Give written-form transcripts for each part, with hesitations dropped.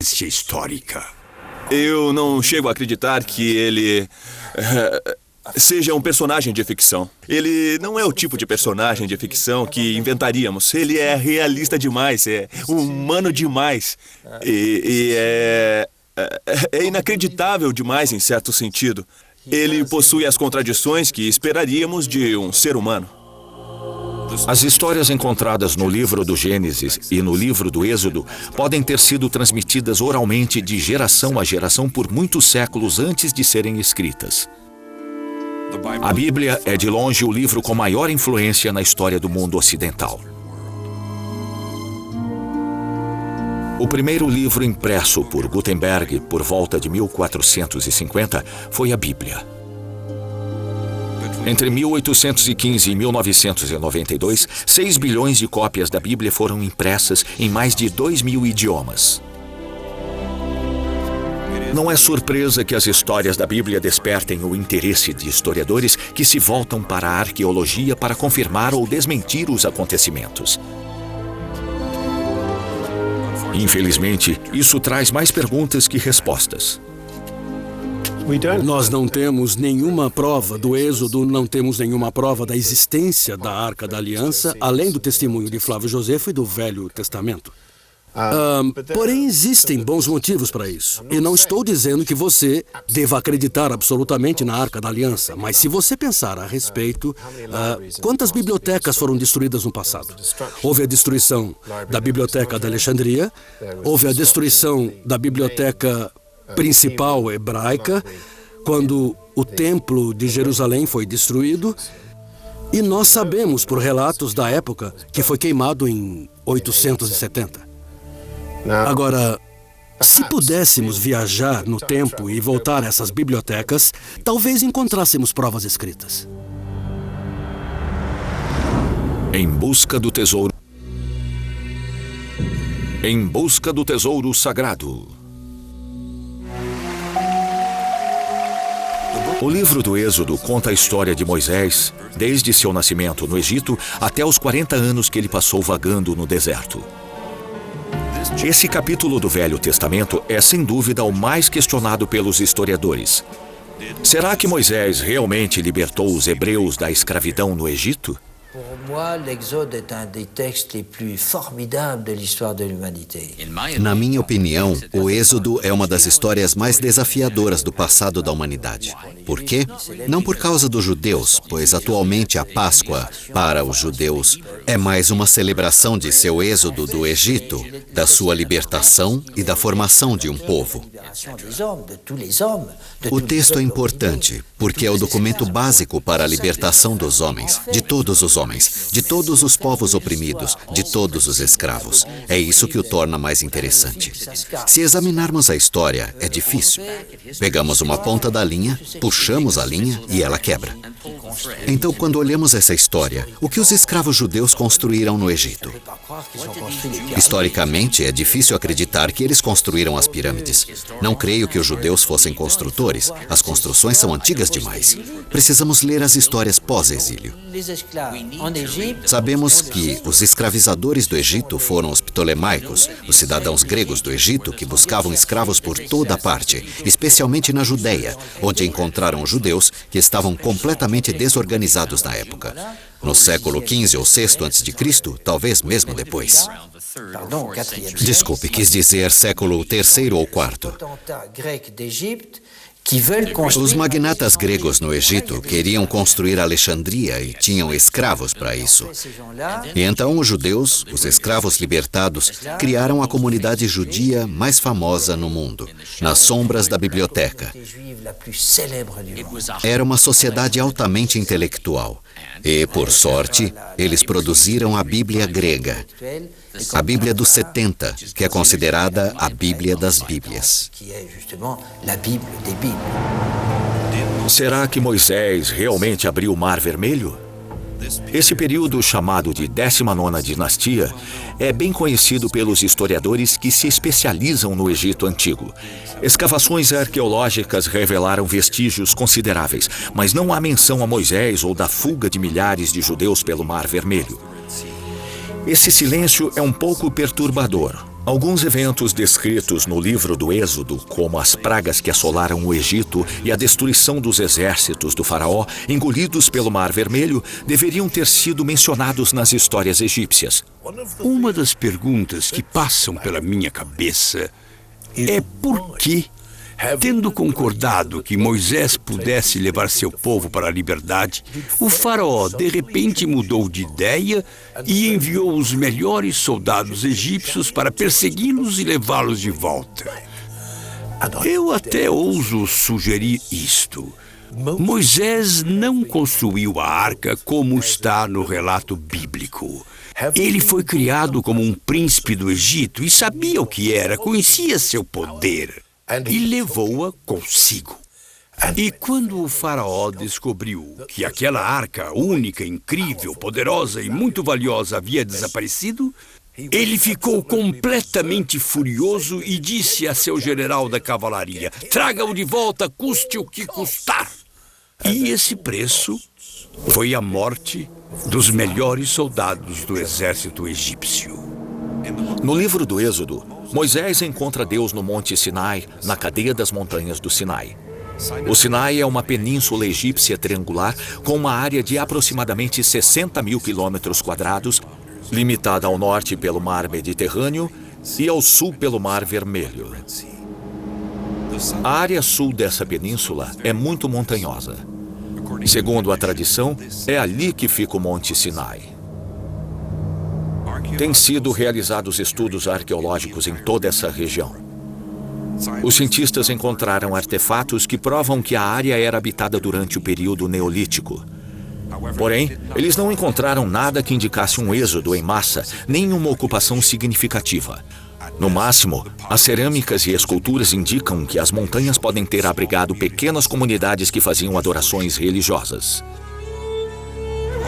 histórica. Eu não chego a acreditar que ele seja um personagem de ficção. Ele não é o tipo de personagem de ficção que inventaríamos. Ele é realista demais, é humano demais. E é inacreditável demais em certo sentido. Ele possui as contradições que esperaríamos de um ser humano. As histórias encontradas no livro do Gênesis e no livro do Êxodo podem ter sido transmitidas oralmente de geração a geração por muitos séculos antes de serem escritas. A Bíblia é de longe o livro com maior influência na história do mundo ocidental. O primeiro livro impresso por Gutenberg por volta de 1450 foi a Bíblia. Entre 1815 e 1992, 6 bilhões de cópias da Bíblia foram impressas em mais de 2.000 idiomas. Não é surpresa que as histórias da Bíblia despertem o interesse de historiadores que se voltam para a arqueologia para confirmar ou desmentir os acontecimentos. Infelizmente, isso traz mais perguntas que respostas. Nós não temos nenhuma prova do Êxodo, não temos nenhuma prova da existência da Arca da Aliança, além do testemunho de Flávio Josefo e do Velho Testamento. Porém, existem bons motivos para isso. E não estou dizendo que você deva acreditar absolutamente na Arca da Aliança, mas se você pensar a respeito, quantas bibliotecas foram destruídas no passado? Houve a destruição da Biblioteca da Alexandria, houve a destruição da Biblioteca principal hebraica, quando o Templo de Jerusalém foi destruído, e nós sabemos por relatos da época que foi queimado em 870. Agora, se pudéssemos viajar no tempo e voltar a essas bibliotecas, talvez encontrássemos provas escritas. Em busca do tesouro. Em busca do tesouro sagrado. O livro do Êxodo conta a história de Moisés, desde seu nascimento no Egito até os 40 anos que ele passou vagando no deserto. Esse capítulo do Velho Testamento é, sem dúvida, o mais questionado pelos historiadores. Será que Moisés realmente libertou os hebreus da escravidão no Egito? Na minha opinião, o Êxodo é uma das histórias mais desafiadoras do passado da humanidade. Por quê? Não por causa dos judeus, pois atualmente a Páscoa, para os judeus, é mais uma celebração de seu êxodo do Egito, da sua libertação e da formação de um povo. O texto é importante, porque é o documento básico para a libertação dos homens, de todos os homens, de todos os povos oprimidos, de todos os escravos. É isso que o torna mais interessante. Se examinarmos a história, é difícil. Pegamos uma ponta da linha, puxamos a linha e ela quebra. Então, quando olhamos essa história, o que os escravos judeus construíram no Egito? Historicamente, é difícil acreditar que eles construíram as pirâmides. Não creio que os judeus fossem construtores. As construções são antigas demais. Precisamos ler as histórias pós-exílio. Sabemos que os escravizadores do Egito foram os ptolemaicos, os cidadãos gregos do Egito que buscavam escravos por toda parte, especialmente na Judéia, onde encontraram judeus que estavam completamente desorganizados na época. No século XV ou VI a.C., talvez mesmo depois. Desculpe, quis dizer século III ou IV. Os magnatas gregos no Egito queriam construir Alexandria e tinham escravos para isso. E então os judeus, os escravos libertados, criaram a comunidade judia mais famosa no mundo, nas sombras da biblioteca. Era uma sociedade altamente intelectual. E, por sorte, eles produziram a Bíblia grega, a Bíblia dos 70, que é considerada a Bíblia das Bíblias. Será que Moisés realmente abriu o Mar Vermelho? Esse período, chamado de 19ª dinastia, é bem conhecido pelos historiadores que se especializam no Egito Antigo. Escavações arqueológicas revelaram vestígios consideráveis, mas não há menção a Moisés ou da fuga de milhares de judeus pelo Mar Vermelho. Esse silêncio é um pouco perturbador. Alguns eventos descritos no livro do Êxodo, como as pragas que assolaram o Egito e a destruição dos exércitos do faraó, engolidos pelo Mar Vermelho, deveriam ter sido mencionados nas histórias egípcias. Uma das perguntas que passam pela minha cabeça é por que, tendo concordado que Moisés pudesse levar seu povo para a liberdade, o faraó de repente mudou de ideia e enviou os melhores soldados egípcios para persegui-los e levá-los de volta. Eu até ouso sugerir isto. Moisés não construiu a arca como está no relato bíblico. Ele foi criado como um príncipe do Egito e sabia o que era, conhecia seu poder. E levou-a consigo. E quando o faraó descobriu que aquela arca única, incrível, poderosa e muito valiosa havia desaparecido, ele ficou completamente furioso e disse a seu general da cavalaria: traga-o de volta, custe o que custar. E esse preço foi a morte dos melhores soldados do exército egípcio. No livro do Êxodo, Moisés encontra Deus no Monte Sinai, na cadeia das montanhas do Sinai. O Sinai é uma península egípcia triangular com uma área de aproximadamente 60 mil quilômetros quadrados, limitada ao norte pelo Mar Mediterrâneo e ao sul pelo Mar Vermelho. A área sul dessa península é muito montanhosa. Segundo a tradição, é ali que fica o Monte Sinai. Têm sido realizados estudos arqueológicos em toda essa região. Os cientistas encontraram artefatos que provam que a área era habitada durante o período neolítico. Porém, eles não encontraram nada que indicasse um êxodo em massa, nem uma ocupação significativa. No máximo, as cerâmicas e esculturas indicam que as montanhas podem ter abrigado pequenas comunidades que faziam adorações religiosas.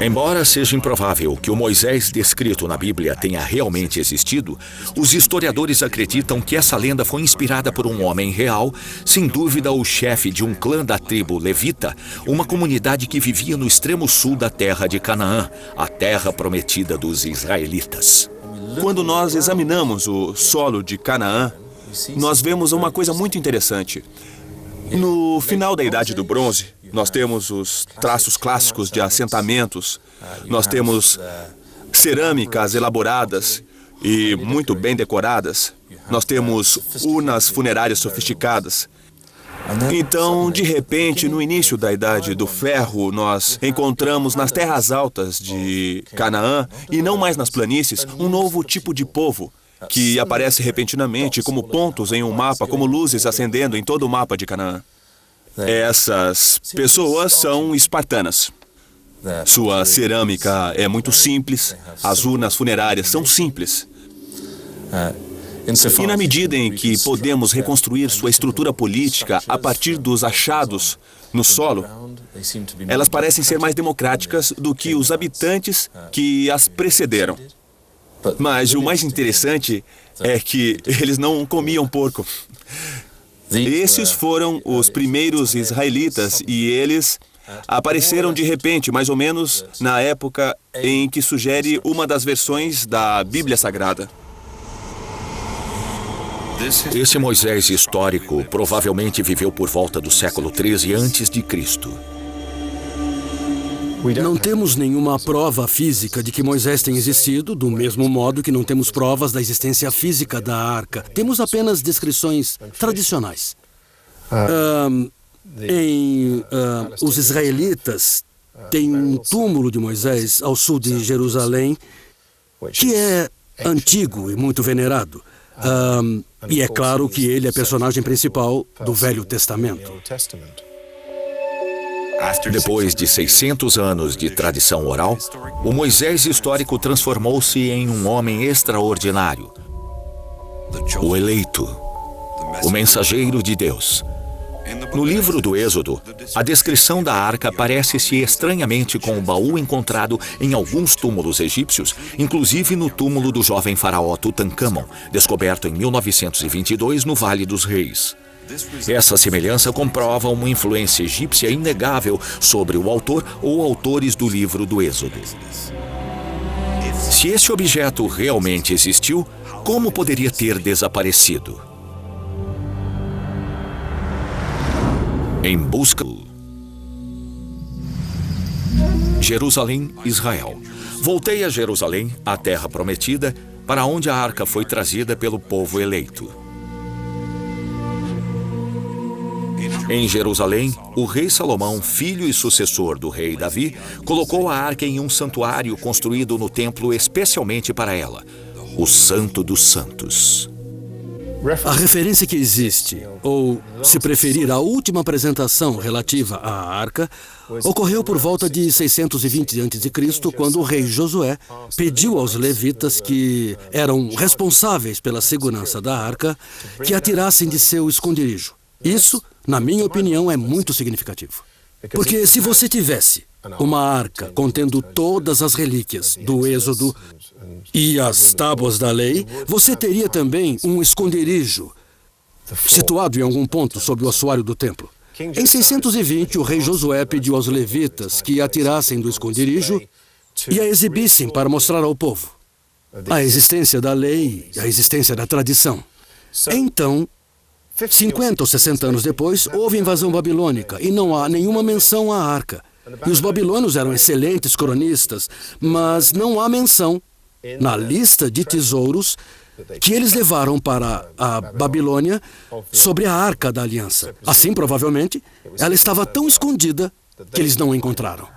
Embora seja improvável que o Moisés descrito na Bíblia tenha realmente existido, os historiadores acreditam que essa lenda foi inspirada por um homem real, sem dúvida o chefe de um clã da tribo levita, uma comunidade que vivia no extremo sul da terra de Canaã, a terra prometida dos israelitas. Quando nós examinamos o solo de Canaã, nós vemos uma coisa muito interessante. No final da Idade do Bronze, nós temos os traços clássicos de assentamentos, nós temos cerâmicas elaboradas e muito bem decoradas, nós temos urnas funerárias sofisticadas. Então, de repente, no início da Idade do Ferro, nós encontramos nas terras altas de Canaã, e não mais nas planícies, um novo tipo de povo, que aparece repentinamente como pontos em um mapa, como luzes acendendo em todo o mapa de Canaã. Essas pessoas são espartanas. Sua cerâmica é muito simples, as urnas funerárias são simples. E na medida em que podemos reconstruir sua estrutura política a partir dos achados no solo, elas parecem ser mais democráticas do que os habitantes que as precederam. Mas o mais interessante é que eles não comiam porco. Esses foram os primeiros israelitas e eles apareceram de repente, mais ou menos na época em que sugere uma das versões da Bíblia Sagrada. Esse Moisés histórico provavelmente viveu por volta do século 13 a.C. Não temos nenhuma prova física de que Moisés tenha existido, do mesmo modo que não temos provas da existência física da arca. Temos apenas descrições tradicionais. Os israelitas têm um túmulo de Moisés ao sul de Jerusalém, que é antigo e muito venerado. E é claro que ele é personagem principal do Velho Testamento. Depois de 600 anos de tradição oral, o Moisés histórico transformou-se em um homem extraordinário. O eleito, o mensageiro de Deus. No livro do Êxodo, a descrição da arca parece-se estranhamente com o baú encontrado em alguns túmulos egípcios, inclusive no túmulo do jovem faraó Tutancâmon, descoberto em 1922 no Vale dos Reis. Essa semelhança comprova uma influência egípcia inegável sobre o autor ou autores do livro do Êxodo. Se esse objeto realmente existiu, Como poderia ter desaparecido? Em busca... Jerusalém, Israel. Voltei a Jerusalém, a terra prometida, para onde a arca foi trazida pelo povo eleito. Em Jerusalém, o rei Salomão, filho e sucessor do rei Davi, colocou a arca em um santuário construído no templo especialmente para ela, o Santo dos Santos. A referência que existe, ou, se preferir, a última apresentação relativa à arca, ocorreu por volta de 620 a.C., quando o rei Josué pediu aos levitas, que eram responsáveis pela segurança da arca, que a tirassem de seu esconderijo. Isso, na minha opinião, é muito significativo. Porque se você tivesse uma arca contendo todas as relíquias do Êxodo e as tábuas da lei, você teria também um esconderijo situado em algum ponto sob o assoalho do templo. Em 620, o rei Josué pediu aos levitas que a tirassem do esconderijo e a exibissem para mostrar ao povo a existência da lei e a existência da tradição. Então, 50 ou 60 anos depois, houve invasão babilônica e não há nenhuma menção à arca. E os babilônios eram excelentes cronistas, mas não há menção na lista de tesouros que eles levaram para a Babilônia sobre a Arca da Aliança. Assim, provavelmente, ela estava tão escondida que eles não a encontraram.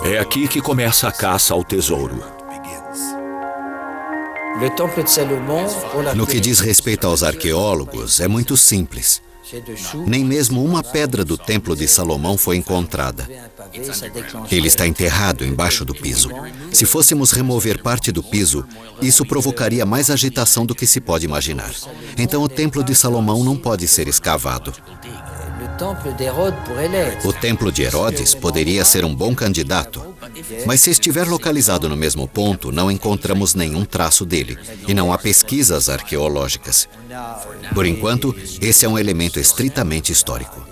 É aqui que começa a caça ao tesouro. No que diz respeito aos arqueólogos, é muito simples. Nem mesmo uma pedra do Templo de Salomão foi encontrada. Ele está enterrado embaixo do piso. Se fôssemos remover parte do piso, isso provocaria mais agitação do que se pode imaginar. Então o Templo de Salomão não pode ser escavado. O Templo de Herodes poderia ser um bom candidato, mas se estiver localizado no mesmo ponto, não encontramos nenhum traço dele, e não há pesquisas arqueológicas. Por enquanto, esse é um elemento estritamente histórico.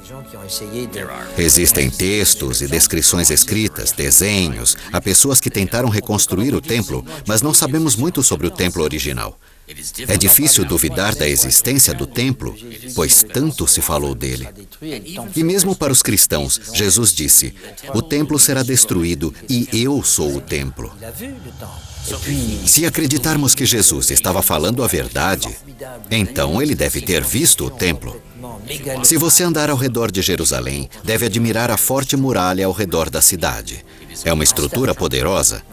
Existem textos e descrições escritas, desenhos, há pessoas que tentaram reconstruir o templo, mas não sabemos muito sobre o templo original. É difícil duvidar da existência do templo, pois tanto se falou dele. E mesmo para os cristãos, Jesus disse: "O templo será destruído e eu sou o templo." Se acreditarmos que Jesus estava falando a verdade, então ele deve ter visto o templo. Se você andar ao redor de Jerusalém, deve admirar a forte muralha ao redor da cidade. É uma estrutura poderosa.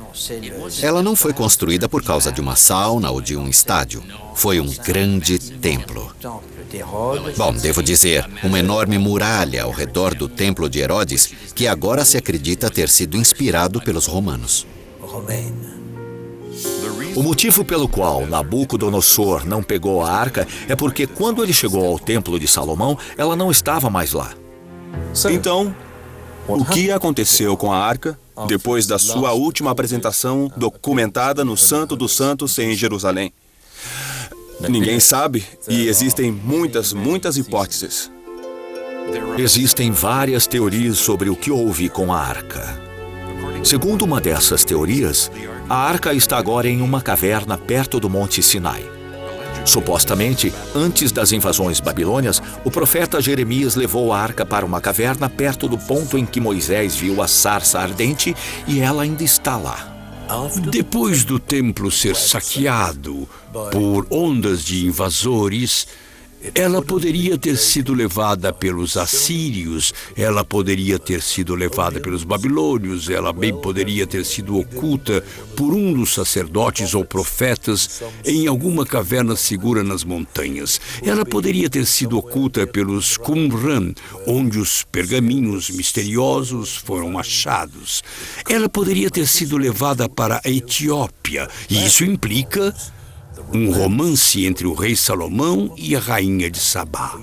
Ela não foi construída por causa de uma sauna ou de um estádio. Foi um grande templo. Bom, devo dizer, uma enorme muralha ao redor do templo de Herodes, que agora se acredita ter sido inspirado pelos romanos. O motivo pelo qual Nabucodonosor não pegou a arca é porque quando ele chegou ao templo de Salomão, ela não estava mais lá. Então, o que aconteceu com a arca depois da sua última apresentação documentada no Santo dos Santos em Jerusalém? Ninguém sabe e existem muitas hipóteses. Existem várias teorias sobre o que houve com a arca. Segundo uma dessas teorias, a arca está agora em uma caverna perto do Monte Sinai. Supostamente, antes das invasões babilônias, o profeta Jeremias levou a arca para uma caverna perto do ponto em que Moisés viu a sarça ardente e ela ainda está lá. Depois do templo ser saqueado por ondas de invasores, ela poderia ter sido levada pelos assírios, ela poderia ter sido levada pelos babilônios, ela bem poderia ter sido oculta por um dos sacerdotes ou profetas em alguma caverna segura nas montanhas. Ela poderia ter sido oculta pelos Qumran, onde os pergaminhos misteriosos foram achados. Ela poderia ter sido levada para a Etiópia, e isso implica um romance entre o rei Salomão e a rainha de Sabá.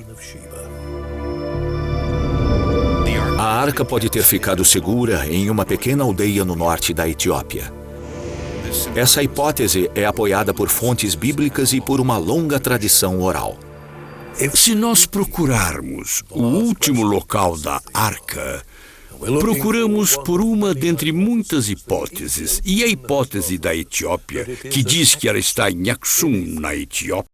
A arca pode ter ficado segura em uma pequena aldeia no norte da Etiópia. Essa hipótese é apoiada por fontes bíblicas e por uma longa tradição oral. Se nós procurarmos o último local da arca, Procuramos por uma dentre muitas hipóteses, e a hipótese da Etiópia, que diz que ela está em Aksum, na Etiópia,